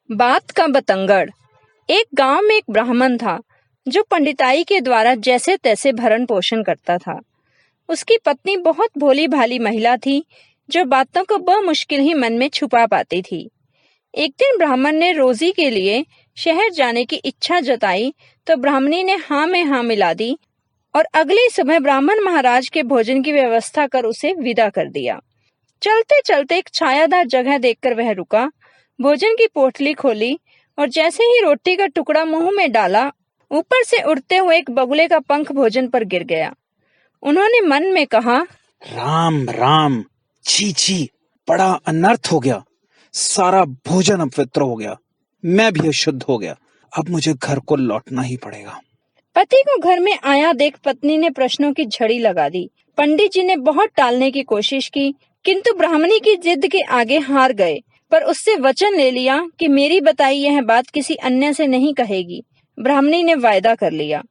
बात का बतंगड़। एक गांव में एक ब्राह्मण था जो पंडिताई के द्वारा जैसे तैसे भरण पोषण करता था। उसकी पत्नी बहुत भोली भाली महिला थी जो बातों को बमुश्किल ही मन में छुपा पाती थी। एक दिन ब्राह्मण ने रोजी के लिए शहर जाने की इच्छा जताई तो ब्राह्मणी ने हाँ में हाँ मिला दी और अगली सुबह ब्राह्मण महाराज के भोजन की व्यवस्था कर उसे विदा कर दिया। चलते चलते एक छायादार जगह देखकर वह रुका, भोजन की पोटली खोली और जैसे ही रोटी का टुकड़ा मुंह में डाला, ऊपर से उड़ते हुए एक बगुले का पंख भोजन पर गिर गया। उन्होंने मन में कहा, राम राम, छी छी, बड़ा अनर्थ हो गया। सारा भोजन अपवित्र हो गया, मैं भी अशुद्ध हो गया। अब मुझे घर को लौटना ही पड़ेगा। पति को घर में आया देख पत्नी ने प्रश्नों की झड़ी लगा दी। पंडित जी ने बहुत टालने की कोशिश की, किंतु ब्राह्मणी की जिद के आगे हार गए, पर उससे वचन ले लिया कि मेरी बताई यह बात किसी अन्य से नहीं कहेगी। ब्राह्मणी ने वायदा कर लिया।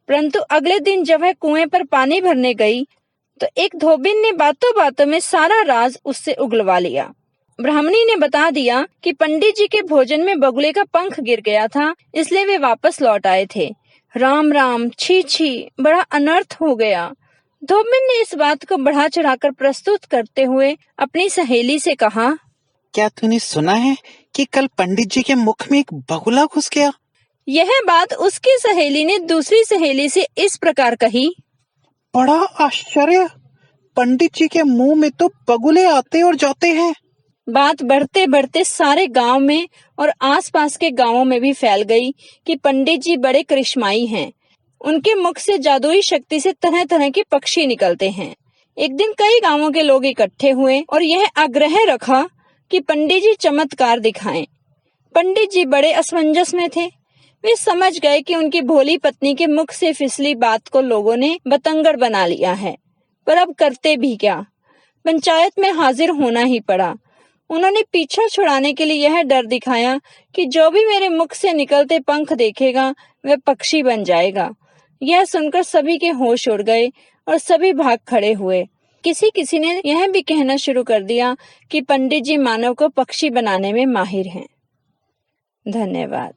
परंतु अगले दिन जब वह कुएं पर पानी भरने गई तो एक धोबिन ने बातों बातों में सारा राज उससे उगलवा लिया। ब्राह्मणी ने बता दिया कि पंडित जी के भोजन में बगुले का पंख गिर गया था, इसलिए वे वापस लौट आए थे। राम राम, छी छी, बड़ा अनर्थ हो गया। धोबिन ने इस बात को बढ़ा चढ़ाकर प्रस्तुत करते हुए अपनी सहेली से कहा, क्या तूने सुना है कि कल पंडित जी के मुख में एक बगुला घुस गया? यह बात उसकी सहेली ने दूसरी सहेली से इस प्रकार कही, बड़ा आश्चर्य, पंडित जी के मुंह में तो बगुले आते और जाते हैं। बात बढ़ते बढ़ते सारे गांव में और आसपास के गांवों में भी फैल गई कि पंडित जी बड़े करिश्माई हैं। उनके मुख से जादुई शक्ति से तरह तरह के पक्षी निकलते हैं। एक दिन कई गांवों के लोग इकट्ठे हुए और यह आग्रह रखा कि पंडित जी चमत्कार दिखाएं। पंडित जी बड़े असमंजस में थे। वे समझ गए कि उनकी भोली पत्नी के मुख से फिसली बात को लोगों ने बतंगड़ बना लिया है, पर अब करते भी क्या। पंचायत में हाजिर होना ही पड़ा। उन्होंने पीछा छुड़ाने के लिए यह डर दिखाया कि जो भी मेरे मुख से निकलते पंख देखेगा वह पक्षी बन जाएगा। यह सुनकर सभी के होश उड़ गए और सभी भाग खड़े हुए। किसी किसी ने यह भी कहना शुरू कर दिया कि पंडित जी मानव को पक्षी बनाने में माहिर हैं। धन्यवाद।